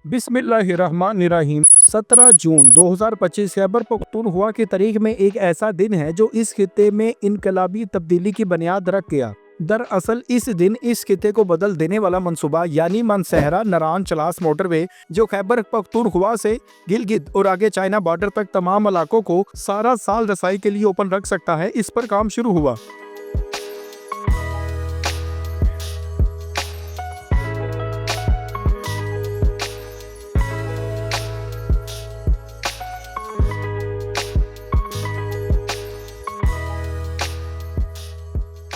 बिस्मिल्लाहिर्रहमानिर्रहीम। 17 जून 2025 खैबर पख्तूनख्वा की तारीख में एक ऐसा दिन है जो इस खित्ते में इनकलाबी तब्दीली की बुनियाद रख गया। दरअसल इस दिन इस खित्ते को बदल देने वाला मंसूबा यानी मानसहरा नारान चलास मोटरवे जो खैबर पख्तूनख्वा से गिलगित और आगे चाइना बॉर्डर तक तमाम इलाकों को सारा साल रसाई के लिए ओपन रख सकता है, इस पर काम शुरू हुआ।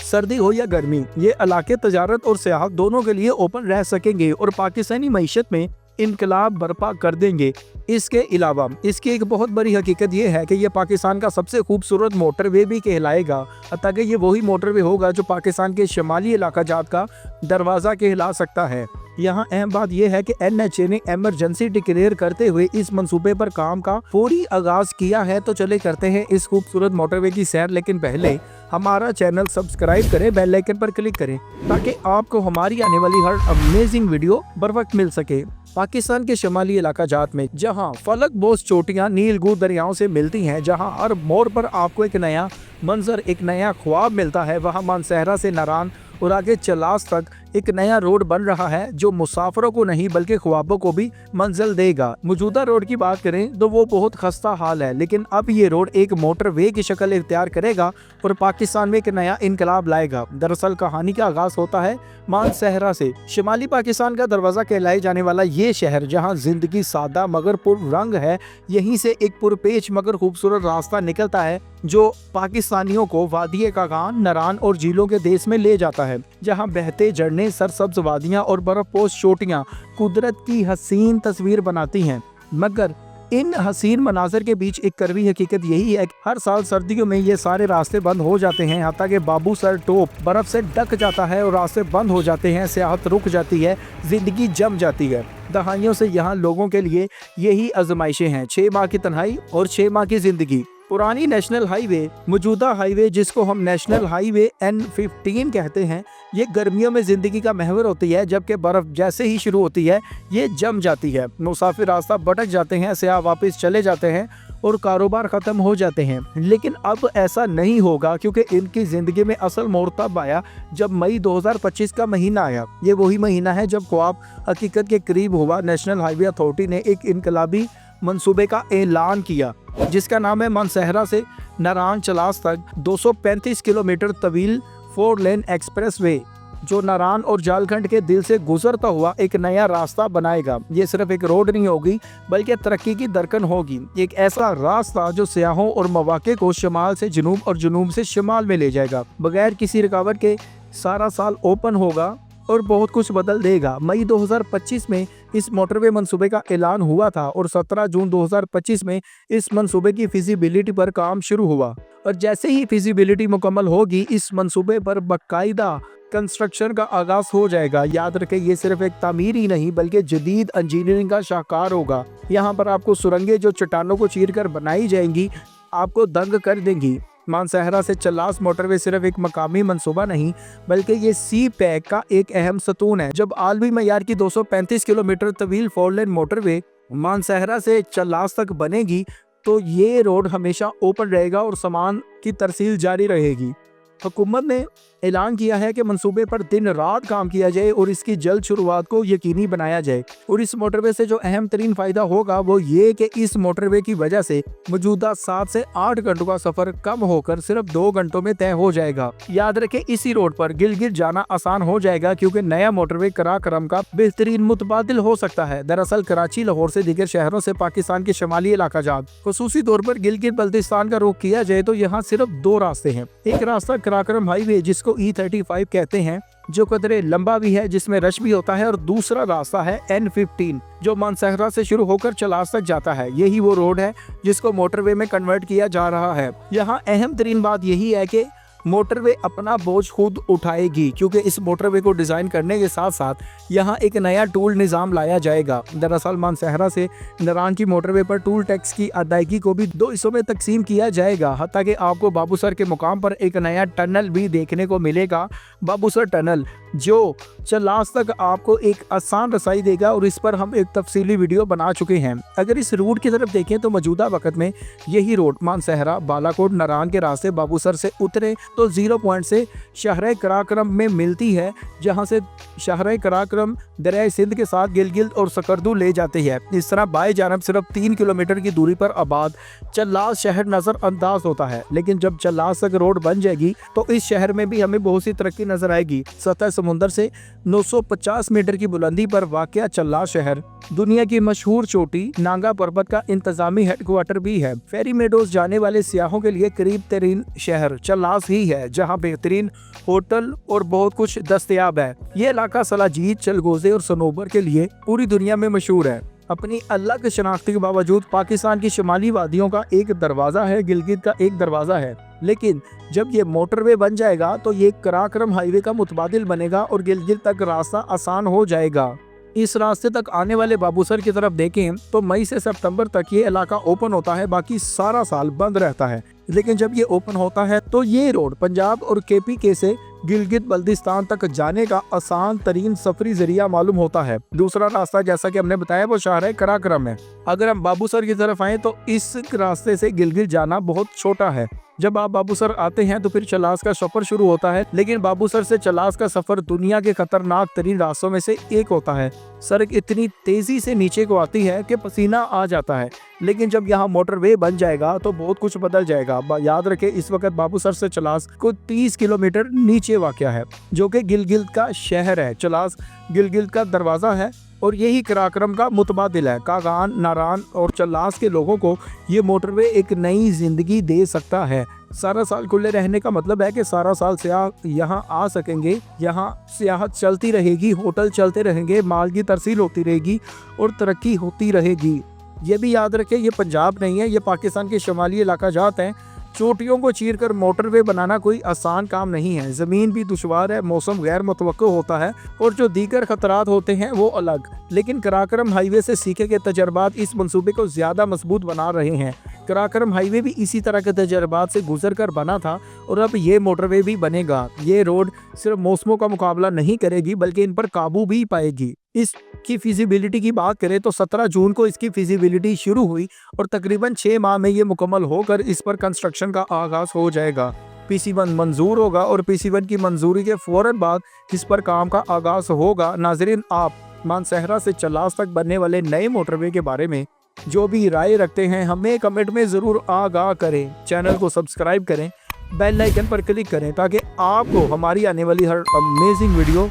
सर्दी हो या गर्मी, ये इलाके तजारत और सियाहत दोनों के लिए ओपन रह सकेंगे और पाकिस्तानी मईशत में इनकलाब बर्पा कर देंगे। इसके अलावा इसकी एक बहुत बड़ी हकीकत ये है कि ये पाकिस्तान का सबसे खूबसूरत मोटरवे भी कहलाएगा, ताकि ये वही मोटरवे होगा जो पाकिस्तान के शमाली इलाका जात का दरवाज़ा कहला सकता है। यहाँ अहम बात यह है कि NHA ने एमरजेंसी डिक्लेयर करते हुए इस मंसूबे पर काम का फौरी आगाज किया है। तो चले करते हैं इस खूबसूरत मोटरवे की सैर, लेकिन पहले हमारा चैनल सब्सक्राइब करें, बेल आइकन पर क्लिक करें ताकि आपको हमारी आने वाली हर अमेजिंग वीडियो बर वक्त मिल सके। पाकिस्तान के शमाली इलाका जात में जहाँ फलक बोस चोटियाँ नीलगू दरियाओं से मिलती हैं, जहाँ हर मोड़ पर आपको एक नया मंजर, एक नया ख्वाब मिलता है, वहाँ मानसहरा से नारान और आगे चलास तक एक नया रोड बन रहा है जो मुसाफिरों को नहीं बल्कि ख्वाबों को भी मंजिल देगा। मौजूदा रोड की बात करें तो वो बहुत खस्ता हाल है, लेकिन अब ये रोड एक मोटरवे की शक्ल इख्तियार करेगा और पाकिस्तान में एक नया इनकलाब लाएगा। दरअसल कहानी का आगाज होता है मानसहरा से। शिमाली पाकिस्तान का दरवाजा कहलाए जाने वाला ये शहर जहाँ जिंदगी सादा मगर पुररंग है, यहीं से एक पुरपेच मगर खूबसूरत रास्ता निकलता है जो पाकिस्तानियों को वादिये कागान, नारान और झीलों के देश में ले जाता है, जहाँ बहते झरने, सरसब्ज वादियाँ और बर्फपोश चोटियाँ कुदरत की हसीन तस्वीर बनाती हैं। मगर इन हसीन मनाजर के बीच एक कड़वी हकीकत यही है कि हर साल सर्दियों में ये सारे रास्ते बंद हो जाते हैं, हत्ता कि बाबू सर टोप बर्फ से ढक जाता है और रास्ते बंद हो जाते हैं, सियाहत रुक जाती है, जिंदगी जम जाती है। दहाइयों से यहाँ लोगों के लिए यही आजमाइशें हैं, 6 माह की तन्हाई और 6 माह की जिंदगी। पुरानी नेशनल हाईवे, मौजूदा हाईवे जिसको हम नेशनल हाईवे N15 कहते हैं, ये गर्मियों में जिंदगी का महवर होती है, जबकि बर्फ जैसे ही शुरू होती है ये जम जाती है। मुसाफिर रास्ता भटक जाते हैं, सियाह वापस चले जाते हैं और कारोबार ख़त्म हो जाते हैं। लेकिन अब ऐसा नहीं होगा, क्योंकि इनकी ज़िंदगी में असल मोड़ तब आया जब मई 2025 का महीना आया। ये वही महीना है जब ख्वाब हकीकत के करीब हुआ। नेशनल हाईवे अथॉरिटी ने एक इनकलाबी मंसूबे का ऐलान किया जिसका नाम है मानसहरा से नारान चलास तक 235 किलोमीटर तवील 4 लेन एक्सप्रेस वे, जो नारान और झारखंड के दिल से गुजरता हुआ एक नया रास्ता बनाएगा। ये सिर्फ एक रोड नहीं होगी बल्कि तरक्की की दरकन होगी, एक ऐसा रास्ता जो सियाहों और मौके को शमाल से जनूब और जनूब से शमाल में ले जाएगा, बगैर किसी रुकावट के सारा साल ओपन होगा और बहुत कुछ बदल देगा। मई 2025 में इस मोटरवे मंसूबे का ऐलान हुआ था और 17 जून 2025 में इस मंसूबे की फिजिबिलिटी पर काम शुरू हुआ, और जैसे ही फिजिबिलिटी मुकम्मल होगी इस मंसूबे पर बाकायदा कंस्ट्रक्शन का आगाज हो जाएगा। याद रखें, ये सिर्फ एक तामीर ही नहीं बल्कि जदीद इंजीनियरिंग का शाहकार होगा। यहाँ पर आपको सुरंगें जो चट्टानों को चीर कर बनाई जाएंगी आपको दंग कर देंगी। मानसहरा से चलास मोटरवे सिर्फ एक मकामी मंसूबा नहीं बल्कि ये सी पैक का एक अहम सतून है। जब आलमी मयार की 235 किलोमीटर तवील 4 लेन मोटरवे मानसहरा से चलास तक बनेगी तो ये रोड हमेशा ओपन रहेगा और सामान की तरसील जारी रहेगी। हुकूमत ने ऐलान किया है कि मंसूबे पर दिन रात काम किया जाए और इसकी जल्द शुरुआत को यकीनी बनाया जाए। और इस मोटरवे से जो अहम तरीन फायदा होगा वो ये कि इस मोटरवे की वजह से मौजूदा 7 से 8 घंटों का सफर कम होकर सिर्फ 2 घंटों में तय हो जाएगा। याद रखें, इसी रोड पर गिलगित जाना आसान हो जाएगा क्योंकि नया मोटरवे कराक्रम का बेहतरीन मुतबादिल हो सकता है। दरअसल कराची, लाहौर से दीगर शहरों से पाकिस्तान के शमाली इलाका जात खुसूसी तौर पर गिलगित बल्तिस्तान का रुख किया जाए तो यहाँ सिर्फ 2 रास्ते हैं। एक रास्ता कराक्रम हाईवे जिसको E35 कहते हैं, जो कदरे लंबा भी है, जिसमें रश भी होता है, और दूसरा रास्ता है N15 जो मानसहरा से शुरू होकर चलास तक जाता है। यही वो रोड है जिसको मोटरवे में कन्वर्ट किया जा रहा है। यहाँ अहम तरीन बात यही है कि मोटरवे अपना बोझ खुद उठाएगी, क्योंकि इस मोटरवे को डिज़ाइन करने के साथ साथ यहाँ एक नया टूल निज़ाम लाया जाएगा। दरअसल मानसहरा से नारान की मोटरवे पर टूल टैक्स की अदायगी को भी 2 हिस्सों में तकसीम किया जाएगा, हत्ता कि आपको बाबूसर के मुकाम पर एक नया टनल भी देखने को मिलेगा। बाबूसर टनल जो चलास तक आपको एक आसान रसाई देगा और इस पर हम एक तफसीली वीडियो बना चुके हैं। अगर इस रूट की तरफ देखें तो मौजूदा वक्त में यही रोड मानसहरा, बालाकोट, नारायण के रास्ते बाबूसर से उतरे तो 0 पॉइंट से शहर कराक्रम में मिलती है, जहां से शहर कराक्रम दरिया सिंध के साथ गिलगित और सकरदू ले जाती है। इस तरह बाएं जानब सिर्फ 3 किलोमीटर की दूरी पर आबाद चल्लास शहर नजर अंदाज होता है। लेकिन जब चल्लास तक रोड बन जाएगी तो इस शहर में भी हमें बहुत सी तरक्की नजर आएगी। सतह समुंदर से 950 मीटर की बुलंदी पर वाक़या चल्लास शहर दुनिया की मशहूर चोटी नांगा पर्वत का इंतजामी हेडक्वार्टर भी है। फेरी मेडोज जाने वाले सियाहों के लिए करीब तरीन शहर चल्लास ही है, जहां बेहतरीन होटल और बहुत कुछ दस्तयाब है। ये इलाका सलाजीत, चलगोजे और सनोबर के लिए पूरी दुनिया में मशहूर है। अपनी अलग शनाख्ती के बावजूद पाकिस्तान की शुमाली वादियों का एक दरवाज़ा है, गिलगित का एक दरवाज़ा है। लेकिन जब ये मोटरवे बन जाएगा तो ये कराक्रम हाईवे का मुतबादिल बनेगा और गिलगित तक रास्ता आसान हो जाएगा। इस रास्ते तक आने वाले बाबूसर की तरफ देखें तो मई से सितंबर तक ये इलाका ओपन होता है, बाकी सारा साल बंद रहता है। लेकिन जब ये ओपन होता है तो ये रोड पंजाब और KPK से गिलगित बल्दिस्तान तक जाने का आसान तरीन सफरी जरिया मालूम होता है। दूसरा रास्ता जैसा कि हमने बताया वो शहर कराक्रम है। अगर हम बाबूसर की तरफ आए तो इस रास्ते से गिलगित जाना बहुत छोटा है। जब आप बाबूसर आते हैं तो फिर चलास का सफर शुरू होता है, लेकिन बाबूसर से चलास का सफर दुनिया के खतरनाक तरीन रास्तों में से एक होता है। सड़क इतनी तेजी से नीचे को आती है कि पसीना आ जाता है। लेकिन जब यहाँ मोटरवे बन जाएगा तो बहुत कुछ बदल जाएगा। याद रखें इस वक्त बाबूसर से चलास को 30 किलोमीटर नीचे वाक़या है, जो कि गिलगित का शहर है। चलास गिलगित का दरवाज़ा है और यही कराक्रम का मुतबादिल है। कागान, नारायण और चल्लास के लोगों को ये मोटरवे एक नई जिंदगी दे सकता है। सारा साल खुले रहने का मतलब है कि सारा साल सियाह यहाँ आ सकेंगे, यहाँ सियाहत चलती रहेगी, होटल चलते रहेंगे, माल की तरसील होती रहेगी और तरक्की होती रहेगी। ये भी याद रखें ये पंजाब नहीं है, ये पाकिस्तान के शुमाली इलाका जात हैं। चोटियों को चीर कर मोटरवे बनाना कोई आसान काम नहीं है। ज़मीन भी दुश्वार है, मौसम गैर मुतवक्को होता है और जो दीगर खतरात होते हैं वो अलग। लेकिन कराक्रम हाईवे से सीखे गए तजर्बात इस मंसूबे को ज़्यादा मजबूत बना रहे हैं। कराक्रम हाईवे भी इसी तरह के तजर्बात से गुजर कर बना था और अब ये मोटरवे भी बनेगा। ये रोड सिर्फ मौसमों का मुकाबला नहीं करेगी बल्कि इन पर काबू भी पाएगी। इसकी फिजिबिलिटी की बात करें तो 17 जून को इसकी फिजिबिलिटी शुरू हुई और तकरीबन 6 माह में ये मुकम्मल होकर इस पर कंस्ट्रक्शन का आगाज हो जाएगा। PC1 मंजूर होगा और PC1 की मंजूरी के फौरन बाद इस पर काम का आगाज होगा। नाजरीन, आप मानसहरा से चल्लास तक बनने वाले नए मोटरवे के बारे में जो भी राय रखते हैं हमें कमेंट में ज़रूर आगाह करें। चैनल को सब्सक्राइब करें, बेल आइकन पर क्लिक करें ताकि आपको हमारी आने वाली हर अमेजिंग वीडियो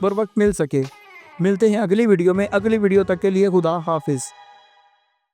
बर वक्त मिल सके। मिलते हैं अगली वीडियो में। अगली वीडियो तक के लिए खुदा हाफिज़।